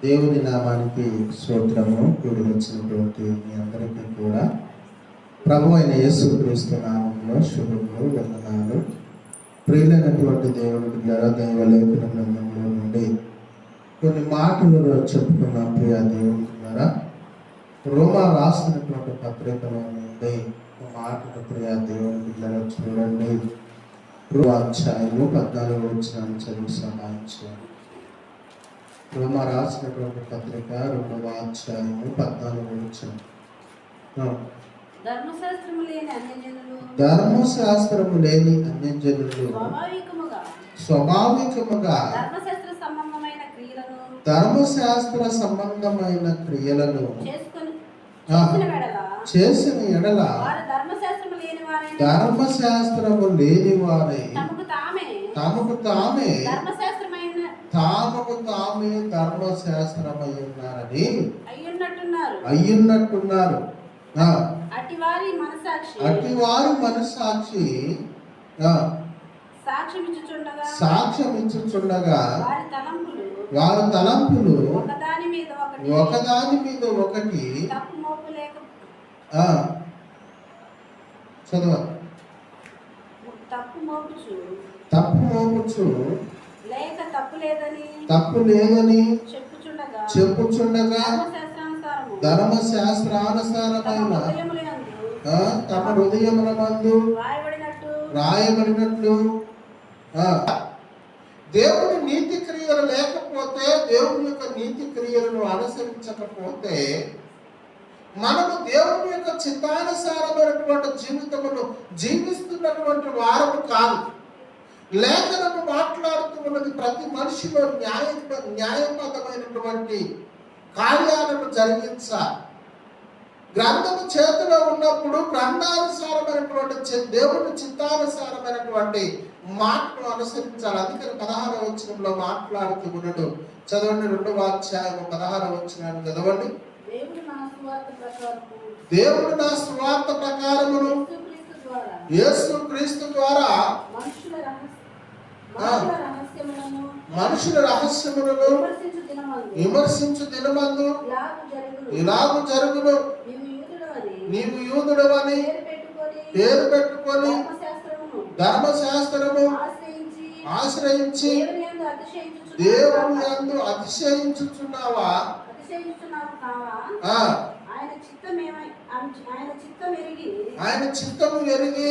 దేవుని నామానికి స్తోత్రము. కూడి వచ్చినటువంటి మీ అందరికీ కూడా ప్రభు అయిన యేసుక్రీస్తు నామంలో శుభములు, వందనాలు. ప్రియులైనటువంటి దేవుని బిడ్డలారా, దైవ లేఖన గ్రంథంలో నుండి కొన్ని మాటలు చెప్పుకున్నాం. ప్రియ దేవుని ద్వారా రోమా రాసినటువంటి పత్రికలో నుండి ఒక మాటలు ప్రియ దేవుని బిడ్డలారా చూడండి. అధ్యాయము 14వ వచనాన్ని చదివి సహాయం చేయండి. రోమా రాసినటువంటి పత్రిక 2వ అధ్యాయము 14వ వచనం. ధర్మశాస్త్రము లేని అన్యజనులు స్వాభావికముగా ధర్మశాస్త్ర సంబంధమైన క్రియలను చేసిన ఎడల ధర్మశాస్త్రము లేని వారై తమకు తామే ధర్మశాస్త్రమై ఉన్నారని అయ్యున్నట్టున్నారు. అటివారి మనస్సాక్షి సాక్ష్యం ఇచ్చుచుండగా వారి తలంపులు ఒకదాని మీద ఒకటి చదవ తప్పు మోపుచు తప్పు లేదని చెప్పుచుండగా ధర్మశాస్త్రానుసారమైన తమ హృదయముల మందు రాయబడినట్లు దేవుని నీతి క్రియలు లేకపోతే, దేవుని యొక్క నీతి క్రియలను అనుసరించకపోతే మనము దేవుని యొక్క చిత్తానుసారమైనటువంటి జీవితమును జీవిస్తున్నటువంటి వారము కాదు. లేఖనము మాట్లాడుతూ ఉన్నది ప్రతి మనిషిలో న్యాయబద్ధమైనటువంటి కార్యాలను జరిగించాలి. గ్రంథము చేతిలో ఉన్నప్పుడు గ్రంథానుసారమైనటువంటి దేవుని చిత్తానుసారమైనటువంటి మాటను అనుసరించాలి. అందుకని 16వ వచనంలో మాట్లాడుతూ ఉన్నాడు. చదవండి. 2వ అధ్యాయము 16వ వచనాన్ని చదవండి. దేవుడు నా సువార్త ప్రకారమును యేసుక్రీస్తు ద్వారా మనుషుల రహస్యములను విమర్శించు దినమందు ఇలాగు జరుగును. నీవు యూదుడవని పేరు పెట్టుకొని ధర్మశాస్త్రము ఆశ్రయించి దేవుని యందు అతిశయించుచున్నావా? ఆయన చిత్తము ఎరిగి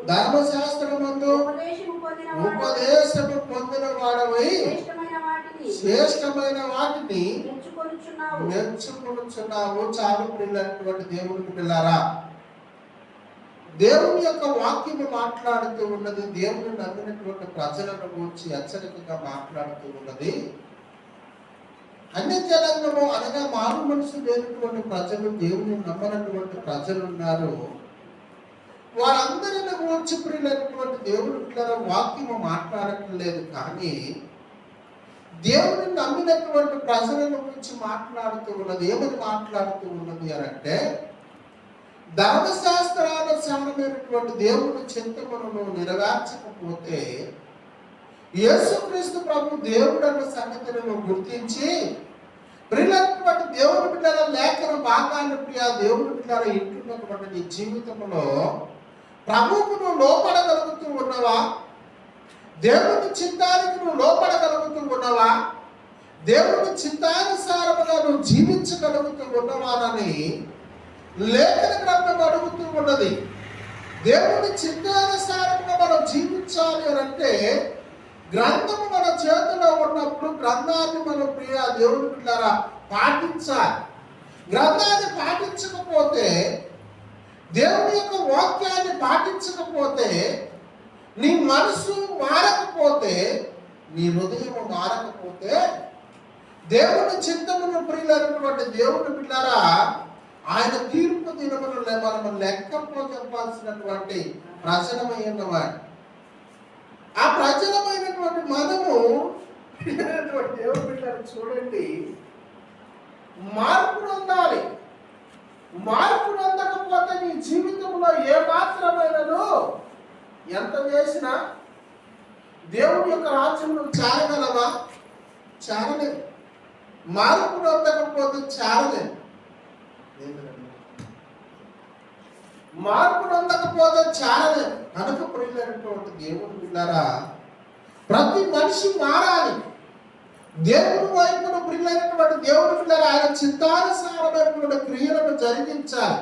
ధర్మశాస్త్రమందు ఉపదేశము పొందిన వాడవై శ్రేష్టమైన వాటిని మెచ్చుకొనుచున్నావు. చాలు ప్రియులైనటువంటి దేవునికి పిల్లారా, దేవుని యొక్క వాక్యము మాట్లాడుతూ ఉన్నది. దేవుని నమ్మినటువంటి ప్రజలను గురించి హెచ్చరికగా మాట్లాడుతూ ఉన్నది. అన్ని జనాంగము అనగా మారు మనసు లేనటువంటి ప్రజలు, దేవుని నమ్మనటువంటి ప్రజలు ఉన్నారు. వారందరిని గురించి ప్రియులైనటువంటి దేవుని వాక్యము మాట్లాడటం లేదు. కానీ దేవుని నమ్మినటువంటి ప్రజలను గురించి మాట్లాడుతూ ఉన్నది. ఏమని మాట్లాడుతూ ఉన్నది అని అంటే, ధర్మశాస్త్రానుసారమైనటువంటి దేవుని చింతనను నెరవేర్చకపోతే యేసుక్రీస్తు ప్రభు దేవుడు అన్న సంగతిని గుర్తించి ప్రియులైనటువంటి దేవుని బిడ్డల లేఖన భాగాన్ని ప్రియ దేవుని బిడ్డల ఇంటున్నటువంటి నీ జీవితంలో ప్రభువుకు నువ్వు లోపడగలుగుతూ ఉన్నవా? దేవుని చిత్తానికి నువ్వు లోపడగలుగుతూ ఉన్నవా? దేవుని చిత్తానుసారముగా నువ్వు జీవించగలుగుతూ ఉన్నవానని లేఖన గ్రంథం అడుగుతూ ఉన్నది. దేవుని చిత్తానుసారంగా మనం జీవించాలి అని అంటే గ్రంథము మన చేతిలో ఉన్నప్పుడు గ్రంథాన్ని మనం ప్రియ దేవుని బిడ్డలారా పాటించాలి. గ్రంథాన్ని పాటించకపోతే, దేవుని యొక్క వాక్యాన్ని పాటించకపోతే, నీ మనసు మారకపోతే, నీ హృదయం మారకపోతే, దేవుని చిత్తమును ప్రియులైనటువంటి దేవుని బిడ్డలారా ఆయన తీర్పు దినమును మనం లెక్కపో చెప్పాల్సినటువంటి ప్రజలమైనవాడు. ఆ ప్రజలమైనటువంటి మనము దేవుని బిడ్డలు చూడండి, మార్పు పొందాలి. మార్పు పొందకపోతే నీ జీవితంలో ఏ మాత్రమైనను ఎంత చేసినా దేవుని యొక్క రాజ్యంలో చేరగలవా? చేరలేదు. మార్పు నొందకపోతే చాలలేదు. మార్పు నొందకపోతే చాలలేదు. కనుక ప్రియులైనటువంటి దేవుని బిడ్డలారా, ప్రతి మనిషి మారాలి. దేవుని వైపున ప్రియులైనటువంటి దేవుని బిడ్డలారా, ఆయన చిత్తానుసారమైనటువంటి క్రియలను జరిగించాలి.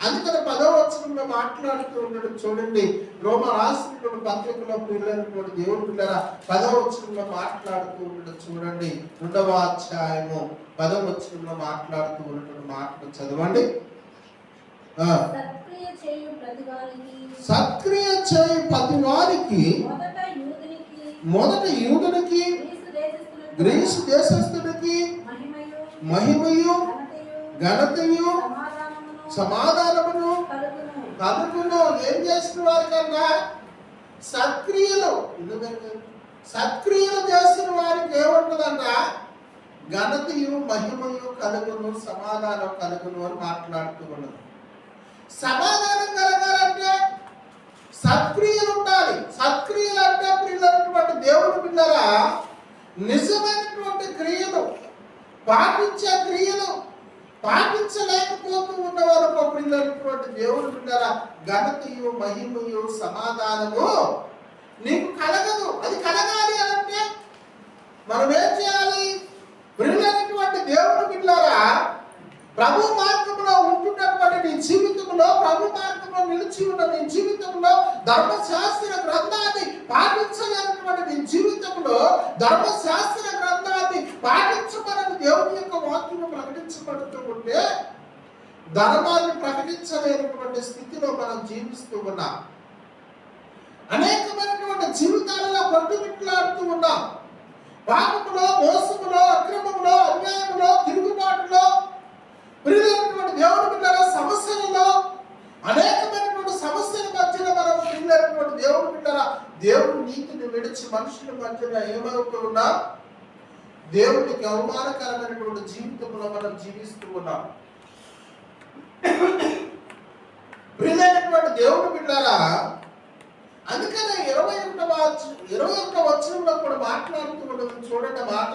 అందుకని 10వ వచనంలో మాట్లాడుతూ ఉన్నాడు చూడండి. రోమ రాసినటువంటి పత్రికలో ప్రియులైనటువంటి దేవుని బిడ్డలారా 10వ వచనంలో మాట్లాడుతూ ఉన్నాడు చూడండి. 2వ అధ్యాయము 10వ వచనంలో మాట్లాడుతూ ఉన్నటువంటి మాటలు చదవండి. సత్క్రియ చేయు ప్రతి వారికి మొదట యూదునికి గ్రీసు దేశస్థునికి మహిమయు ఘనతయు సమాధానమును కలుగును. ఏం చేసిన వారికన్నా సత్క్రియలు చేసిన వారికి ఏముంటుందంట? ఘనతయు మహిమయు కలుగును, సమాధానం కలుగును అని మాట్లాడుతూ ఉన్నది. సమాధానం కలగాలంటే సత్క్రియలు ఉండాలి. సత్క్రియలు అంటే ప్రియులైనటువంటి దేవుని బిడ్డలారా, నిజమైనటువంటి క్రియలు, పాటించే క్రియలు పాటించలేకపోతూ ఉన్నవారు ప్రియులైనటువంటి దేవుని బిడ్డలారా, ఘనతయు మహిమయు సమాధానము నీకు కలగదు. అది కలగాలి అంటే మనం ఏం చేయాలి? ప్రియులైనటువంటి దేవుని బిడ్డలారా, ప్రభు మార్గంలో ఉంటున్నటువంటి నీ జీవితంలో, ప్రభు మార్గంలో నిలిచి ఉన్న నీ జీవితంలో, ధర్మశాస్త్ర గ్రంథాన్ని పాటించలేనటువంటి నీ జీవితంలో ధర్మశాస్త్ర గ్రంథాన్ని పాటించమని దేవుని యొక్క వాక్యం ప్రకటించబడుతూ ఉంటే, ధర్మాన్ని ప్రకటించలేనటువంటి స్థితిలో మనం జీవిస్తూ ఉన్నాం. అనేకమైనటువంటి జీవితాలలో కొట్టుమిట్లాడుతూ ఉన్నాం. పాపములో, మోసములో, అక్రమములో, అన్యాయములో, తిరుగుబాటులో, ప్రియులైనటువంటి దేవుని బిడ్డల సమస్యలలో, అనేకమైనటువంటి సమస్యల మధ్యలో మనం ప్రియులైనటువంటి దేవుని బిడ్డల దేవుని నీతిని విడిచి మనుషుల మధ్యలో ఏమవుతూ ఉన్నా? దేవునికి అవమానకరమైనటువంటి జీవితంలో మనం జీవిస్తూ ఉన్నాం. ప్రియులైనటువంటి దేవుని బిడ్డలారా, అందుకనే 21వ వచనంలో కూడా మాట్లాడుతూ ఉండదు చూడండి మాట.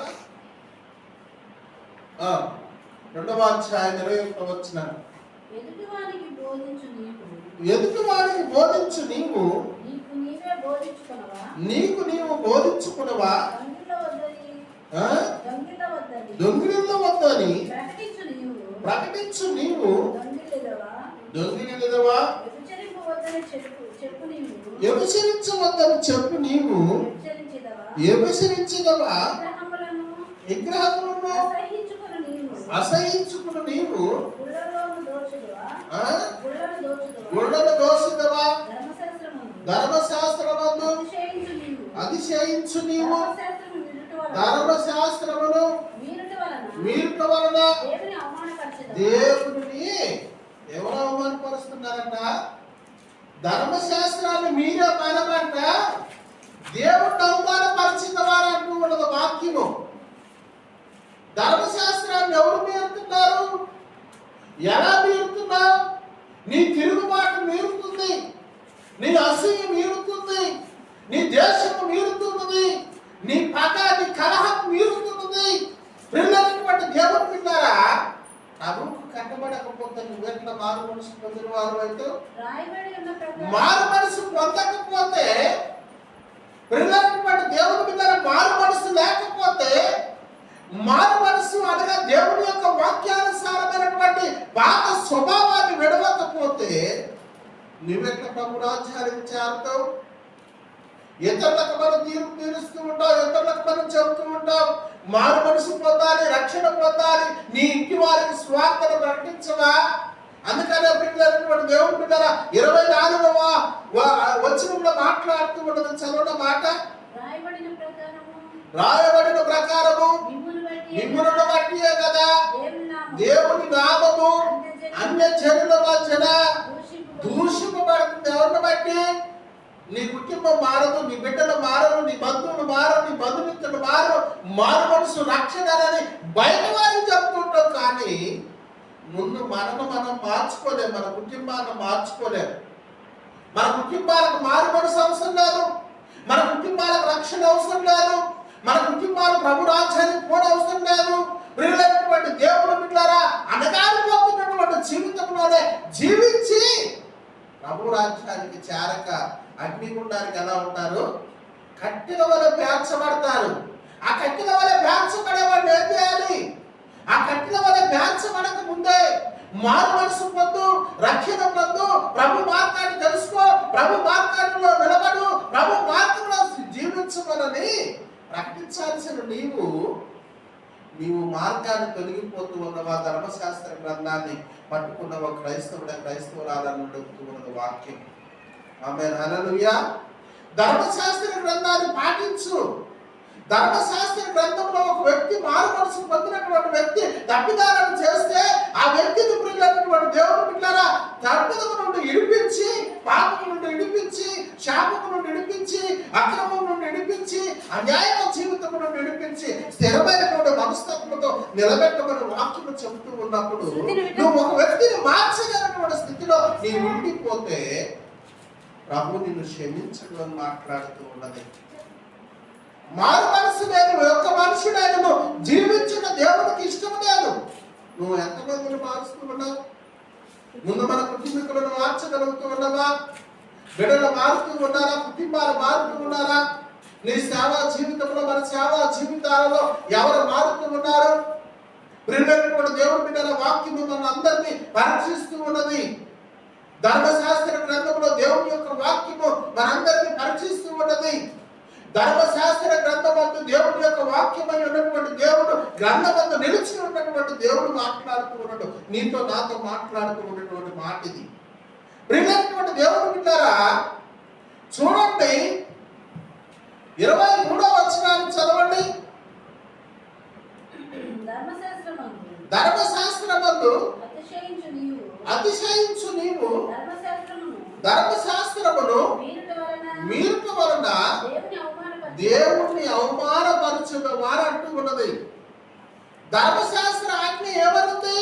2వ అధ్యాయం 21వ వచనం. ఎదుటివానికి బోధించు నీవు నీకు నీవు బోధించుకునవా? దొంగిలిలో వద్దని ప్రకటించు నీవు దొంగిలిదవా? వ్యభిచరించవద్దని చెప్పు నీవు వ్యభిచరించదవా? విగ్రహములను అసహించుకుని నీవు గుళ్ళను దోషిదవా? ధర్మశాస్త్రమందు అతిశయించు నీవు ధర్మశాస్త్రమును మీరుట వలన దేవుని ఎవరు అవమానపరుస్తున్నారంట? ధర్మశాస్త్రాన్ని మీరే మనమంట దేవుడిని అవమానపరిచిన వారంటూ ఉన్నది వాక్యము. ధర్మశాస్త్రాన్ని ఎవరు మీరుతున్నారు? ఎలా మీరుతున్నావు? నీ తిరుగుబాటు మీరుతుంది, నీ అసూయ మీరుతుంది, నీ దేశము మీరుతున్నది, నీ పగ, నీ కలహం మీరుతున్నది. ప్రియులైనటువంటి దేవుని బిడ్డలారా, ప్రభువుకు కట్టబడకపోతే నువ్వెట్లా మారు మనసు పొందిన వారు అయితే? మారు మనసు పొందకపోతే, ప్రియులైనటువంటి దేవుని బిడ్డలారా, మారు మనసు లేకపోతే, మారు మనసు అనగా దేవుని యొక్క వాక్యానుసారమైనటువంటి పాత స్వభావాన్ని విడవకపోతే నువ్వెట్లా ప్రభువును ఆచరించారుతావు? ఇతరులకు మనం తీర్పు తీరుస్తూ ఉంటాం, ఇతరులకు మనం చెబుతూ ఉంటాం, మారు మనసు పొందాలి, రక్షణ పొందాలి, నీ ఇంటి వారికి స్వార్థను ప్రకటించవా? అందుకనే ప్రియులైనటువంటి దేవుని బిడ్డలారా 24వ వచనంలో మాట్లాడుతూ ఉన్నది చదవడం మాట. రాయబడిన ప్రకారము మిమ్ములను బట్టియే కదా దేవుని నామము అన్య జనుల మధ్యన దూషింపబడుతుంది. ఎవరిని బట్టి? నీ కుటుంబం మారదు, నీ బిడ్డలు మారరు, నీ బంధువులు మారరు, నీ బంధుమిత్రులు మారరు, మారు మనసు రక్షణ అని బయట వారికి చెప్తుంటాం. కానీ ముందు మనం మార్చుకోలేము, మన కుటుంబాన్ని మార్చుకోలేము. మన కుటుంబాలకు మారు మనసు అవసరం లేదు, మన కుటుంబాలకు రక్షణ అవసరం లేదు, మన కుటుంబాలు ప్రభు రాజ్యానికి కూడా అవసరం లేదు. జీవించి ప్రభు రాజ్యానికి చేరక అగ్నిగుండానికి ఎలా ఉంటారు? కట్టెల వలె పేర్చబడతారు. ఆ కట్టెల వలె పేర్చబడే వాళ్ళు ఏం చేయాలి? ఆ కట్టెల వలె పేర్చబడక ముందే మారు మనసు పొందు, రక్షణ పొందు, ప్రభు మార్గాన్ని తెలుసుకో, ప్రభు మార్గాల్లో నిలబడు, ప్రభు మార్గంలో జీవించమని ప్రకటించాల్సిన నీవు మార్గాన్ని తొలగిపోతూ ఉన్నవా? ధర్మశాస్త్ర గ్రంథాన్ని పట్టుకున్నవా? క్రైస్తవురాలను అడుగుతూ ఉన్నది వాక్యం. ఆమేన్, హల్లెలూయా. ధర్మశాస్త్ర గ్రంథాన్ని పాటించు. ధర్మశాస్త్ర గ్రంథంలో ఒక వ్యక్తి మారు మనసు పొందినటువంటి వ్యక్తి తప్పిదాలను చేస్తే ఆ వ్యక్తిని ప్రియులైనటువంటి దేవుని బిడ్డలారా తప్పిదము నుండి ఇడిపించి, పాపము నుండి ఇడిపించి, శాపము నుండి ఇడిపించి, అక్రమం నుండి ఇడిపించి, అన్యాయమ జీవితం నుండి ఇడిపించి స్థిరమైనటువంటి మనస్తత్వంతో నిలబెట్టమని వాక్యం చెబుతూ ఉన్నప్పుడు నువ్వు ఒక వ్యక్తిని మార్చగలిగినటువంటి స్థితిలో నీవు ఉండిపోతే ప్రభు నిన్ను క్షమించడం అని మాట్లాడుతూ ఉన్నది. మారు మనసు లేదు ఒక్క మనుషుడైనను జీవించిన దేవుడికి ఇష్టం లేదు. నువ్వు ఎంతమందిని మారుస్తూ ఉన్నావు? ముందు మన కుటుంబీకులను మార్చగలుగుతూ ఉన్నావా? బిడ్డలు మారుతూ ఉన్నారా? కుటుంబాలు మారుతూ ఉన్నారా? నీ సేవా జీవితంలో, మన సేవా జీవితాలలో ఎవరు మారుతూ ఉన్నారు? ప్రియులైనటువంటి దేవుడి బిడ్డల వాక్యము మన అందరినీ పరీక్షిస్తూ ఉన్నది. ధర్మశాస్త్ర గ్రంథంలో దేవుని యొక్క వాక్యము మనందరినీ పరీక్షిస్తూ ఉన్నది. ధర్మశాస్త్ర గ్రంథమందు దేవుడి యొక్క వాక్యమై ఉన్నటువంటి దేవుడు, గ్రంథమందు నిలిచి ఉన్నటువంటి దేవుడు మాట్లాడుతూ ఉన్నాడు. నీతో నాతో మాట్లాడుతూ ఉన్నటువంటి మాట ఇది. ప్రియమైనటువంటి దేవుడు బిడ్డలారా, చూడండి 23వ వచనాన్ని చదవండి. ధర్మశాస్త్రమందు అతిశయించు నీవు ధర్మశాస్త్రమును మీరుట వలన దేవుణ్ణి అవమానపరచిన వారు అంటూ ఉన్నది. ధర్మశాస్త్ర ఆజ్ఞ ఏమనుంది?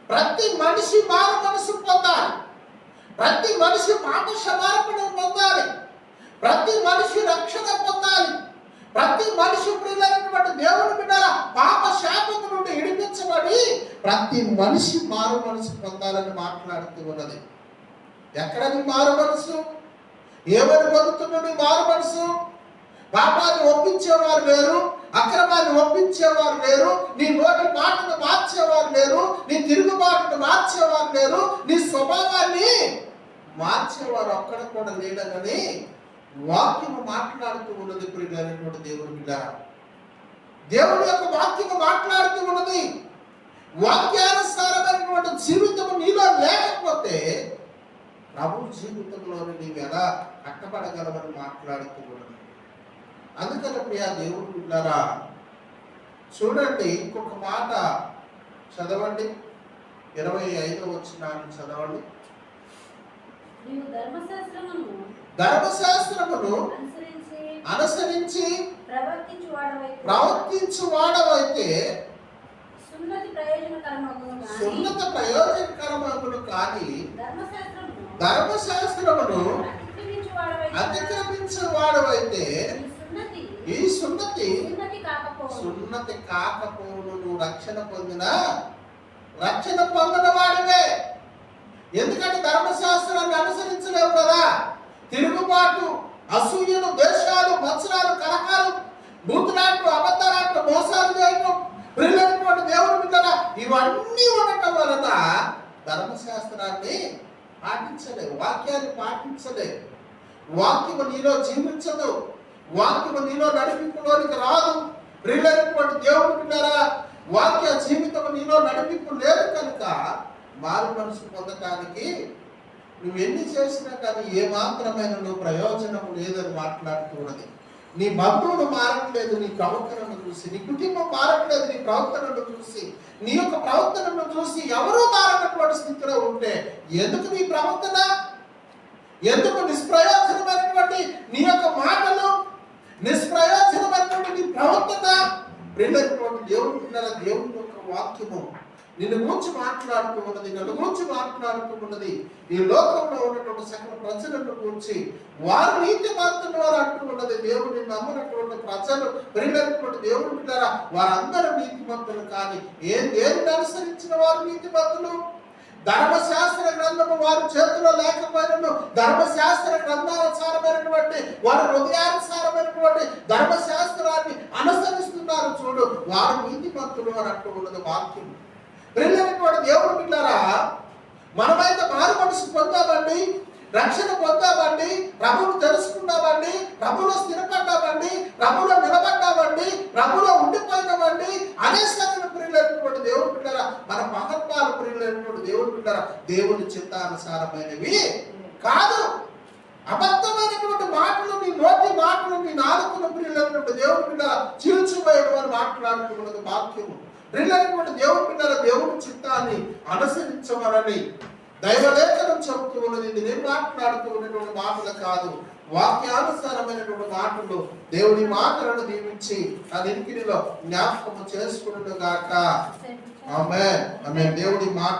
ప్రతి మనిషి మారు మనసు పొందాలి, ప్రతి మనిషి పాప క్షమాపణ పొందాలి, ప్రతి మనిషి రక్షణ పొందాలి, ప్రతి మనిషి ప్రియులైనటువంటి దేవుని బిడ్డల పాప శాపము నుండి విడిపించబడి ప్రతి మనిషి మారు మనసు పొందాలని మాట్లాడుతూ ఉన్నది. ఎక్కడ నీ మారు మనసు? ఏమని పొందుతున్న నీ మారు మనసు? పాపాన్ని ఒప్పించేవారు లేరు, అక్రమాన్ని ఒప్పించేవారు లేరు, నీ నోటి మాటను మార్చేవారు లేరు, నీ తిరుగుబాటును మార్చేవారు లేరు, నీ స్వభావాన్ని మార్చేవారు ఒక్కడ కూడా లేడని వాక్యము మాట్లాడుతూ ఉన్నది. ప్రియమైనటువంటి దేవుని బిడ్డలారా, దేవుని యొక్క వాక్యము మాట్లాడుతూ ఉన్నది. వాక్యానుసారమైనటువంటి జీవితం నీలో లేకపోతే ప్రభు జీవితంలోని నీవు ఎలా కట్టబడగలవని మాట్లాడుతూ ఉన్నది. అందుకని ప్రియా దేవుని బిడ్డలారా, చూడండి ఇంకొక మాట చదవండి. 25వ వచనాన్ని చదవండి. ధర్మశాస్త్రమును అనుసరించి ప్రవర్తించు వాడవైతే సున్నతి ప్రయోజనకరమగును కానీ ధర్మశాస్త్రమును అతిక్రమించు వాడవైతే ఈ సున్నతి కాకపోను. నువ్వు రక్షణ పొందిన వాడివే. ఎందుకంటే ధర్మశాస్త్రాన్ని అనుసరించలేవు కదా. తిరుగుబాటు, అసూయలు, ద్వేషాలు, మత్సరాలు, కలహాలు, బూతులాట్లు, అబద్ధాలాట్లు, మోసాలు చేయటం, ప్రియులైనటువంటి దేవుని బిడ్డలారా, ఇవన్నీ ఉండటం వలన ధర్మశాస్త్రాన్ని పాటించలేవు, వాక్యాన్ని పాటించలేవు. వాక్యము నీలో జీవించదు, వాక్యము నీలో నడిపింపులోనికి రాదు. ప్రియులైనటువంటి దేవుని బిడ్డలారా, వాక్య జీవితం నీలో నడిపింపు లేదు కనుక మారు మనసు పొందటానికి నువ్వెన్ని చేసినా కానీ ఏమాత్రమైన నువ్వు ప్రయోజనం లేదని మాట్లాడుతూ ఉన్నది. నీ బంధువులు మారట్లేదు నీ ప్రవర్తనను చూసి, నీ కుటుంబం మారట్లేదు నీ ప్రవర్తనను చూసి, నీ యొక్క ప్రవర్తనను చూసి ఎవరూ మారనటువంటి స్థితిలో ఉంటే ఎందుకు నీ ప్రవర్తన? ఎందుకు నిష్ప్రయోజనమైనటువంటి నీ యొక్క మాటలు, నిష్ప్రయోజనమైనటువంటి నీ ప్రవర్తన? ప్రియమైనటువంటి దేవుని యొక్క వాక్యము నిన్ను గురించి మాట్లాడుతూ ఉన్నది, నన్ను గురించి మాట్లాడుతూ ఉన్నది. ఈ లోకంలో ఉన్నటువంటి సకల ప్రజలను గురించి వారు నీతి మంతులు వారు అంటూ ఉన్నది. దేవుడిని నమ్మినటువంటి ప్రజలు, ప్రియమైనటువంటి దేవుడు బిడ్డలారా, వారందరూ నీతి మంతులు. కానీ దేవుని అనుసరించిన వారు నీతి మంతులు. ధర్మశాస్త్ర గ్రంథము వారి చేతిలో లేకపోయినను ధర్మశాస్త్ర గ్రంథానుసారమైనటువంటి వారి హృదయానుసారమైనటువంటి ధర్మశాస్త్రాన్ని అనుసరిస్తున్నారు చూడు, వారు నీతిమంతులు అని అంటూ ఉన్నది వాక్యం. ప్రియమైనటువంటి దేవుని బిడ్డలారా, మనమైతే మారు మనసు పొందామండి, రక్షణ పొందామండి, ప్రభువును తెలుసుకున్నామండి, ప్రభువులో స్థిరపడ్డామండి, ప్రభువులో నిలబడ్డామండి, ప్రభువులో ఉండిపోయినామండి. అదే సంగతి ప్రియులైనటువంటి దేవుని బిడ్డలారా, మన మహత్వాలు ప్రియులైనటువంటి దేవుని బిడ్డలారా, దేవుని చిత్తానుసారమైనవి కాదు. అబద్ధమైనటువంటి మాటలు, నీ నోటి మాటలు, నీ నాలుకల ప్రియులైనటువంటి దేవుని బిడ్డలారా చీల్చిపోయడం అని మాట్లాడుతున్నది వాక్యము. ప్రియులైనటువంటి దేవుని బిడ్డలారా, దేవుని చిత్తాన్ని అనుసరించమని దైవలేఖనం చెబుతూ ఉన్నది. ఇది నేను మాట్లాడుతూ ఉన్నటువంటి మాటలు కాదు, వాక్యానుసారమైనటువంటి మాటలు. దేవుని మాటలను దీవించి ఆ నింకిడిలో జ్ఞాపకము చేసుకున్నట్టుగాక. ఆమేన్. దేవుడి మాట